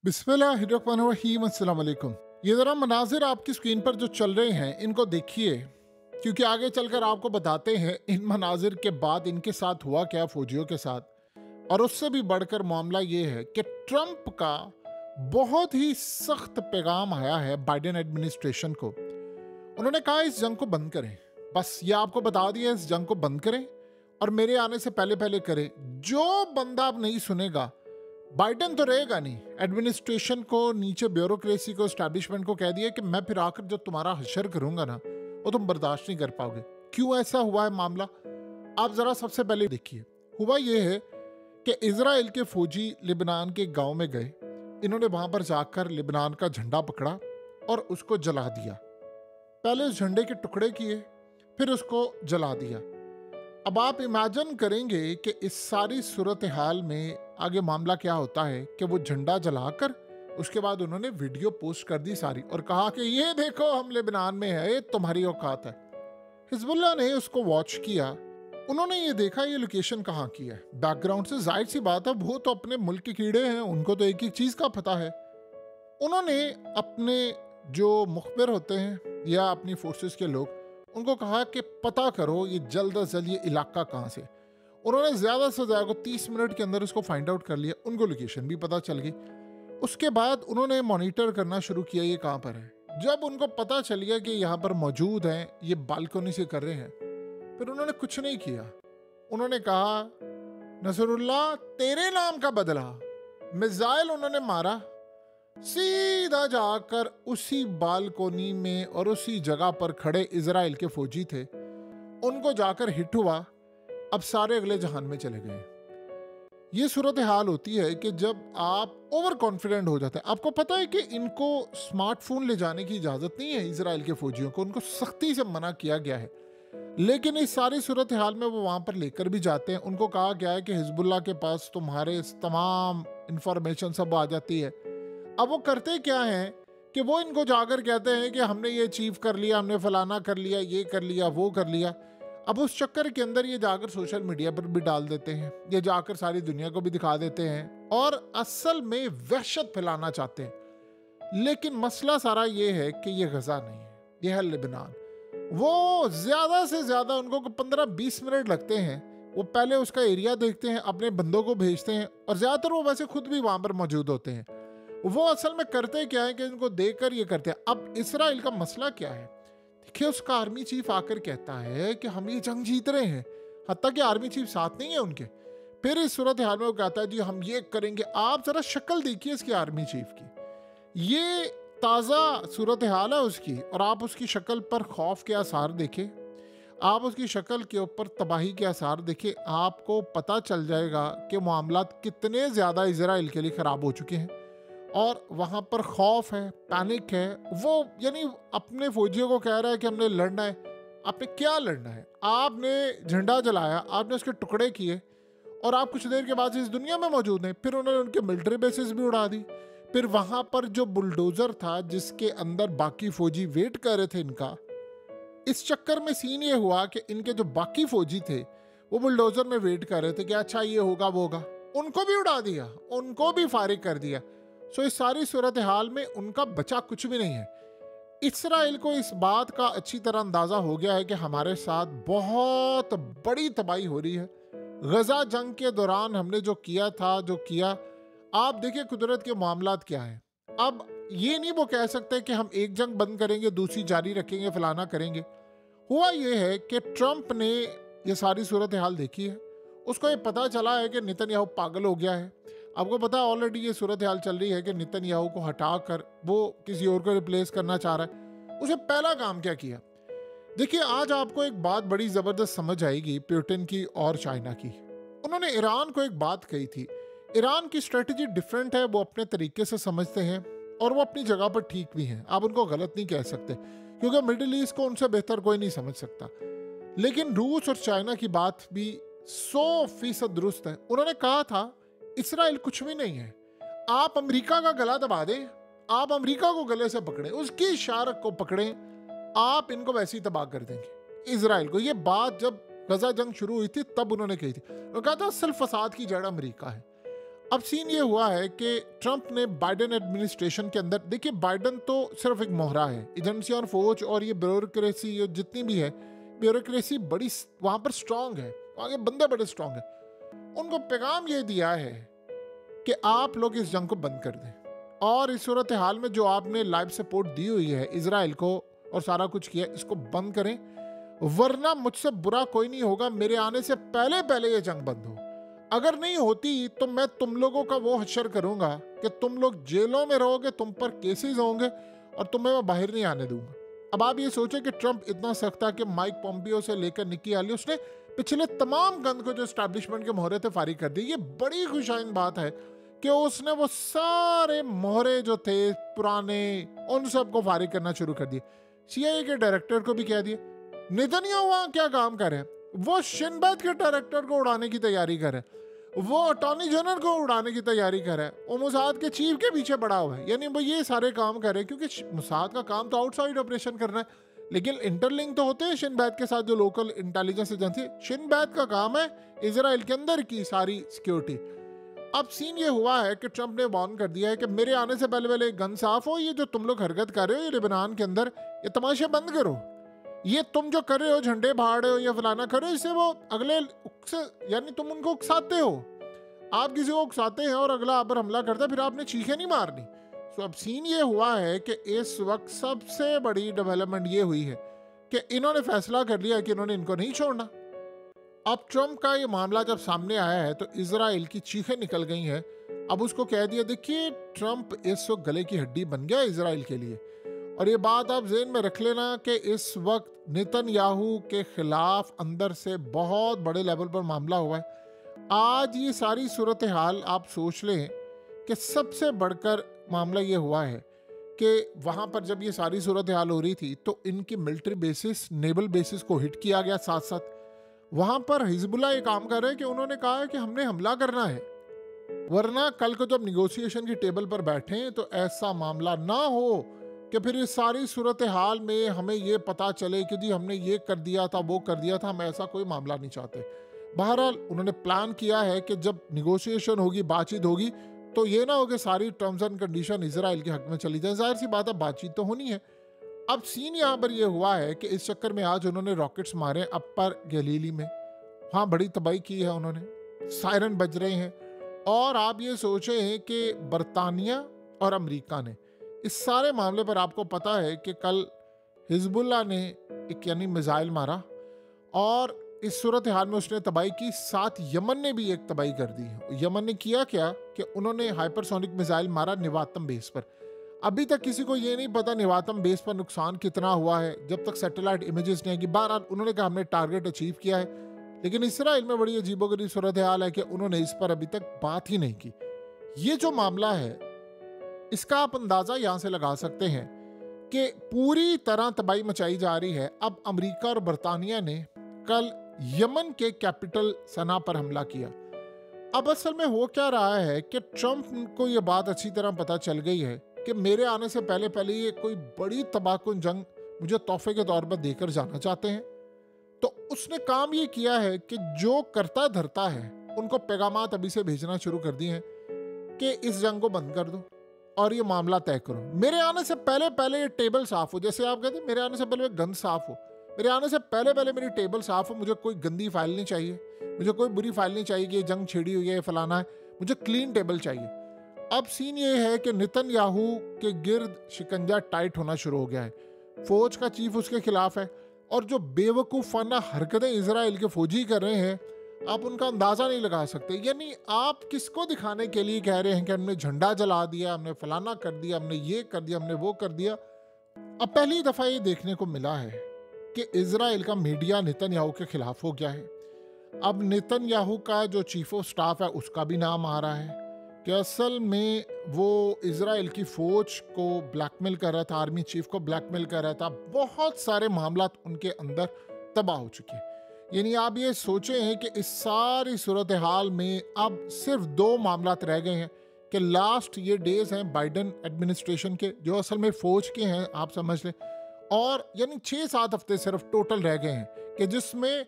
बिस्मिल्लाहिर्रहमानिर्रहीम, अस्सलाम वालेकुम। ये ज़रा मनाजिर आपकी स्क्रीन पर जो चल रहे हैं इनको देखिए, क्योंकि आगे चलकर आपको बताते हैं इन मनाजिर के बाद इनके साथ हुआ क्या फौजियों के साथ। और उससे भी बढ़कर मामला ये है कि ट्रंप का बहुत ही सख्त पैगाम आया है बाइडेन एडमिनिस्ट्रेशन को। उन्होंने कहा इस जंग को बंद करें, बस ये आपको बता दिया, इस जंग को बंद करें और मेरे आने से पहले पहले करें। जो बंदा अब नहीं सुनेगा, बाइडेन तो रहेगा नहीं, एडमिनिस्ट्रेशन को, नीचे ब्यूरोक्रेसी को, स्टैब्लिशमेंट को कह दिया कि मैं फिर आकर जो तुम्हारा हशर करूंगा ना, वो तुम बर्दाश्त नहीं कर पाओगे। क्यों ऐसा हुआ है मामला, आप जरा सबसे पहले देखिए। हुआ ये है कि इजराइल के फौजी लिबनान के गांव में गए। इन्होंने वहां पर जाकर लिबनान का झंडा पकड़ा और उसको जला दिया। पहले उस झंडे के टुकड़े किए, फिर उसको जला दिया। अब आप इमेजिन करेंगे कि इस सारी सूरत हाल में आगे मामला क्या होता है कि वो झंडा जलाकर उसके बाद उन्होंने वीडियो पोस्ट कर दी सारी और कहा कि ये देखो हम लेबनान में है, ये तुम्हारी औकात है। हिजबुल्लाह ने उसको वॉच किया। उन्होंने ये देखा ये लोकेशन कहाँ की है। बैकग्राउंड से जाहिर सी बात है, वो तो अपने मुल्क के कीड़े हैं, उनको तो एक एक चीज का पता है। उन्होंने अपने जो मुखबिर होते हैं या अपनी फोर्सेस के लोग, उनको कहा कि पता करो ये जल्द अज जल्द ये इलाका कहाँ से। उन्होंने ज़्यादा से ज़्यादा 30 मिनट के अंदर इसको फाइंड आउट कर लिया। उनको लोकेशन भी पता चल गई। उसके बाद उन्होंने मॉनिटर करना शुरू किया ये कहाँ पर है। जब उनको पता चल गया कि यहाँ पर मौजूद हैं, ये बालकनी से कर रहे हैं, फिर उन्होंने कुछ नहीं किया। उन्होंने कहा नसरुल्लाह तेरे नाम का बदला। मिसाइल उन्होंने मारा, सीधा जाकर उसी बालकोनी में और उसी जगह पर खड़े इजराइल के फौजी थे, उनको जाकर हिट हुआ। अब सारे अगले जहान में चले गए। ये सूरत हाल होती है कि जब आप ओवर कॉन्फिडेंट हो जाते हैं। आपको पता है कि इनको स्मार्टफोन ले जाने की इजाजत नहीं है, इजराइल के फौजियों को, उनको सख्ती से मना किया गया है। लेकिन इस सारी सूरत हाल में वो वहां पर लेकर भी जाते हैं। उनको कहा गया है कि हिजबुल्लाह के पास तुम्हारे तमाम इंफॉर्मेशन सब आ जाती है। अब वो करते क्या हैं कि वो इनको जाकर कहते हैं कि हमने ये अचीव कर लिया, हमने फलाना कर लिया, ये कर लिया, वो कर लिया। अब उस चक्कर के अंदर ये जाकर सोशल मीडिया पर भी डाल देते हैं, ये जाकर सारी दुनिया को भी दिखा देते हैं और असल में वहशत फैलाना चाहते हैं। लेकिन मसला सारा ये है कि ये गजा नहीं है, ये है लेबनान। वो ज्यादा से ज्यादा उनको 15-20 मिनट लगते हैं। वो पहले उसका एरिया देखते हैं, अपने बंदों को भेजते हैं और ज्यादातर वो वैसे खुद भी वहां पर मौजूद होते हैं। वो असल में करते क्या है कि इनको देखकर ये करते हैं। अब इसराइल का मसला क्या है, देखिए उसका आर्मी चीफ आकर कहता है कि हम ये जंग जीत रहे हैं, हत्ता कि आर्मी चीफ साथ नहीं है उनके। फिर इस सूरत हाल में वो कहता है जी हम ये करेंगे। आप जरा शक्ल देखिए इसकी आर्मी चीफ की, ये ताज़ा सूरत हाल है उसकी, और आप उसकी शक्ल पर खौफ के आसार देखें, आप उसकी शक्ल के ऊपर तबाही के आसार देखें, आपको पता चल जाएगा कि मामलात कितने ज़्यादा इजराइल के लिए ख़राब हो चुके हैं और वहाँ पर खौफ है, पैनिक है। वो यानी अपने फौजियों को कह रहा है कि हमने लड़ना है। आपने क्या लड़ना है, आपने झंडा जलाया, आपने उसके टुकड़े किए और आप कुछ देर के बाद इस दुनिया में मौजूद हैं। फिर उन्होंने उनके मिलिट्री बेसिस भी उड़ा दी। फिर वहाँ पर जो बुलडोज़र था जिसके अंदर बाकी फौजी वेट कर रहे थे इनका, इस चक्कर में सीन ये हुआ कि इनके जो बाकी फौजी थे वो बुलडोज़र में वेट कर रहे थे कि अच्छा ये होगा वो होगा, उनको भी उड़ा दिया, उनको भी फारिग कर दिया। सो इस सारी सूरत हाल में उनका बचा कुछ भी नहीं है। इसराइल को इस बात का अच्छी तरह अंदाजा हो गया है कि हमारे साथ बहुत बड़ी तबाही हो रही है। गजा जंग के दौरान हमने जो किया था, जो किया, आप देखिए कुदरत के मामलात क्या है। अब ये नहीं वो कह सकते कि हम एक जंग बंद करेंगे दूसरी जारी रखेंगे, फलाना करेंगे। हुआ ये है कि ट्रंप ने ये सारी सूरत हाल देखी है, उसको ये पता चला है कि नेतन्याहू पागल हो गया है। आपको पता है ऑलरेडी ये सूरत हाल चल रही है कि नेतन्याहू को हटाकर वो किसी और को रिप्लेस करना चाह रहा है। उसे पहला काम क्या किया, देखिए आज आपको एक बात बड़ी ज़बरदस्त समझ आएगी पुतिन की और चाइना की। उन्होंने ईरान को एक बात कही थी। ईरान की स्ट्रेटजी डिफरेंट है, वो अपने तरीके से समझते हैं और वो अपनी जगह पर ठीक भी हैं। आप उनको गलत नहीं कह सकते क्योंकि मिडिल ईस्ट को उनसे बेहतर कोई नहीं समझ सकता। लेकिन रूस और चाइना की बात भी 100% दुरुस्त है। उन्होंने कहा था इसराइल कुछ भी नहीं है, आप अमेरिका का गला दबा दें, आप अमेरिका को गले से पकड़ें, उसकी इशारत को पकड़ें, आप इनको वैसे ही तबाह कर देंगे इसराइल को। ये बात जब गजा जंग शुरू हुई थी तब उन्होंने कही थी। उन्होंने कहा था असल फसाद की जड़ अमेरिका है। अब सीन ये हुआ है कि ट्रंप ने बाइडेन एडमिनिस्ट्रेशन के अंदर, देखिए बाइडेन तो सिर्फ एक मोहरा है, एजेंसियां और फौज और ये ब्यूरोक्रेसी जितनी भी है, ब्यूरोक्रेसी बड़ी वहां पर स्ट्रांग है, वहां के बंदे बड़े स्ट्रांग है। उनको पैगाम ये दिया है कि आप लोग इस जंग को बंद कर दें, और इस सूरत हाल में जो आपने लाइव सपोर्ट दी हुई है इजराइल को और सारा कुछ किया, इसको बंद करें, वरना मुझसे बुरा कोई नहीं होगा, मेरे आने से पहले पहले ये जंग बंद हो। अगर नहीं होती तो मैं तुम लोगों का वो हश्र करूंगा कि तुम लोग जेलों में रहोगे, तुम पर केसेस होंगे और तुम्हें मैं बाहर नहीं आने दूंगा। अब आप ये सोचें कि ट्रंप इतना सख्त था कि माइक पोम्पियो से लेकर निकी हाली, उसने पिछले तमाम गंद को जो एस्टैब्लिशमेंट के मोहरे थे फारिग कर दिए। ये बड़ी खुशाइन बात है कि उसने वो सारे मोहरे जो थे पुराने, उन सबको फारिग करना शुरू कर दिए। सीआईए के डायरेक्टर को भी कह दिया। नेतन्याहू वहां क्या काम कर रहे हैं? वो शिन बेत के डायरेक्टर को उड़ाने की तैयारी कर रहे हैं, वो अटॉर्नी जनरल को उड़ाने की तैयारी कर रहा है, वो मोसाद के चीफ के पीछे पड़ा हुआ है। यानी वो ये सारे काम कर रहे हैं क्योंकि मोसाद का काम तो आउटसाइड ऑपरेशन करना है, लेकिन इंटरलिंक तो होते हैं शिन बेत के साथ, जो लोकल इंटेलिजेंस एजेंसी है। शिन बेत का काम है इजराइल के अंदर की सारी सिक्योरिटी। अब सीन ये हुआ है कि ट्रंप ने वार्न कर दिया है कि मेरे आने से पहले पहले गन साफ हो, ये जो तुम लोग हरकत कर रहे हो ये लेबनान के अंदर, ये तमाशे बंद करो। ये तुम जो कर रहे हो, झंडे फाड़ रहे हो या फलाना कर रहे हो, इससे वो अगले यानी तुम उनको उकसाते हो। आप किसी को उकसाते हैं और अगला आप पर हमला करता है, फिर आपने चीखें नहीं मारनी। तो अब सीन ये हुआ है कि इस वक्त सबसे बड़ी डेवलपमेंट ये हुई है कि इन्होंने फैसला कर लिया कि इन्होंने इनको नहीं छोड़ना। अब ट्रंप का ये मामला जब सामने आया है तो इजराइल की चीखें निकल गई हैं। अब उसको कह दिया, देखिए ट्रंप इस वक्त गले की हड्डी बन गया इजराइल के लिए। और ये बात आप ज़हन में रख लेना कि इस वक्त नेतन्याहू के खिलाफ अंदर से बहुत बड़े लेवल पर मामला हुआ है। आज ये सारी सूरत हाल आप सोच लें कि सबसे बढ़कर मामला ये हुआ है कि वहाँ पर जब ये सारी सूरत हाल हो रही थी तो इनकी मिलिट्री बेसिस, नेवल बेसिस को हिट किया गया। साथ साथ वहाँ पर हिजबुल्लाह ये काम कर रहे हैं कि उन्होंने कहा है कि हमने हमला करना है, वरना कल को जब निगोशिएशन की टेबल पर बैठें तो ऐसा मामला ना हो कि फिर इस सारी सूरत हाल में हमें ये पता चले कि जी हमने ये कर दिया था, वो कर दिया था। हम ऐसा कोई मामला नहीं चाहते। बहरहाल उन्होंने प्लान किया है कि जब निगोशिएशन होगी, बातचीत होगी, तो ये ना हो कि सारी टर्म्स एंड कंडीशन इजराइल के हक में चली जाए। जाहिर सी बात है, बातचीत तो होनी है। अब सीन यहाँ पर ये हुआ है कि इस चक्कर में आज उन्होंने रॉकेट्स मारे अपर गलीली में, हाँ बड़ी तबाही की है उन्होंने, सायरन बज रहे हैं। और आप ये सोचे हैं कि बरतानिया और अमेरिका ने इस सारे मामले पर, आपको पता है कि कल हिजबुल्लाह ने एक यानी मिसाइल मारा और इस सूरत हाल में उसने तबाही की, साथ यमन ने भी एक तबाही कर दी है। यमन ने किया क्या कि उन्होंने हाइपरसोनिक मिसाइल मारा निवातम बेस पर। अभी तक किसी को ये नहीं पता निवातम बेस पर नुकसान कितना हुआ है, जब तक सैटेलाइट इमेजेस नहीं आएगी। बहरहाल उन्होंने कहा हमने टारगेट अचीव किया है, लेकिन इसराइल में बड़ी अजीबोगरीब सूरत हाल है कि उन्होंने इस पर अभी तक बात ही नहीं की। ये जो मामला है इसका आप अंदाजा यहां से लगा सकते हैं कि पूरी तरह तबाही मचाई जा रही है। अब अमेरिका और बरतानिया ने कल यमन के कैपिटल सना पर हमला किया। अब असल में हो क्या रहा है कि ट्रंप को यह बात अच्छी तरह पता चल गई है कि मेरे आने से पहले पहले ये कोई बड़ी तबाहकुन जंग मुझे तोहफे के तौर पर देकर जाना चाहते हैं। तो उसने काम ये किया है कि जो करता धरता है उनको पैगामात अभी से भेजना शुरू कर दिए हैं कि इस जंग को बंद कर दो और ये मामला तय करो। मेरे आने से पहले पहले ये टेबल साफ हो, जैसे आप कहते हैं मेरे आने से पहले गंद साफ हो, मेरे आने से पहले पहले मेरी टेबल साफ हो। मुझे कोई गंदी फाइल नहीं चाहिए, मुझे कोई बुरी फाइल नहीं चाहिए कि ये जंग छिड़ी हुई है, फलाना है, मुझे क्लीन टेबल चाहिए। अब सीन ये है कि नेतन्याहू के गिर्द शिकंजा टाइट होना शुरू हो गया है। फौज का चीफ उसके खिलाफ है और जो बेवकूफ़ाना हरकतें इजराइल के फौजी कर रहे हैं आप उनका अंदाज़ा नहीं लगा सकते। यानी आप किसको दिखाने के लिए कह रहे हैं कि हमने झंडा जला दिया, हमने फलाना कर दिया, हमने ये कर दिया, हमने वो कर दिया। अब पहली दफ़ा ये देखने को मिला है कि इजराइल का मीडिया नेतन्याहू के खिलाफ हो गया है। अब नेतन्याहू का जो चीफ ऑफ स्टाफ है उसका भी नाम आ रहा है कि असल में वो इजराइल की फौज को ब्लैकमेल कर रहा था, आर्मी चीफ को ब्लैकमेल कर रहा था। बहुत सारे मामला उनके अंदर तबाह हो चुके हैं। यानी आप ये सोचे हैं कि इस सारी सूरत हाल में अब सिर्फ 2 मामला रह गए हैं कि लास्ट ये डेज हैं बाइडेन एडमिनिस्ट्रेशन के, जो असल में फौज के हैं, आप समझ लें। और यानी 6-7 हफ्ते सिर्फ टोटल रह गए हैं कि जिसमें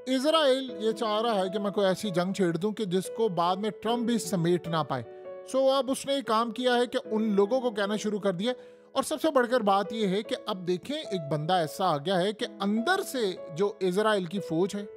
इजराइल ये चाह रहा है कि मैं कोई ऐसी जंग छेड़ दूं कि जिसको बाद में ट्रम्प भी समेट ना पाए। सो अब उसने एक काम किया है कि उन लोगों को कहना शुरू कर दिया। और सबसे बढ़कर बात यह है कि अब देखें, एक बंदा ऐसा आ गया है कि अंदर से जो इजराइल की फौज है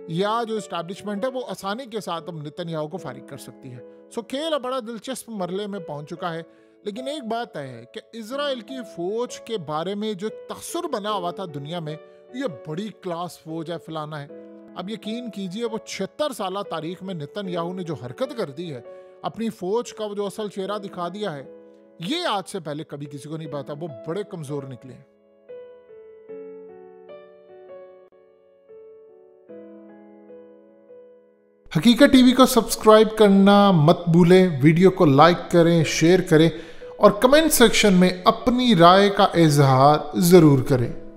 या जो एस्टैब्लिशमेंट है वो आसानी के साथ अब नेतन्याहू को फारिग कर सकती है। सो खेल बड़ा दिलचस्प मरले में पहुंच चुका है। लेकिन एक बात है कि इजराइल की फौज के बारे में जो तसुर बना हुआ था दुनिया में, ये बड़ी क्लास फौज है, फलाना है। अब यकीन कीजिए, वो 76 साल तारीख में नेतन्याहू ने जो हरकत कर दी है, अपनी फौज का जो असल चेहरा दिखा दिया है, ये आज से पहले कभी किसी को नहीं पता। वो बड़े कमजोर निकले हैं। हकीकत टीवी को सब्सक्राइब करना मत भूलें, वीडियो को लाइक करें, शेयर करें और कमेंट सेक्शन में अपनी राय का इजहार जरूर करें।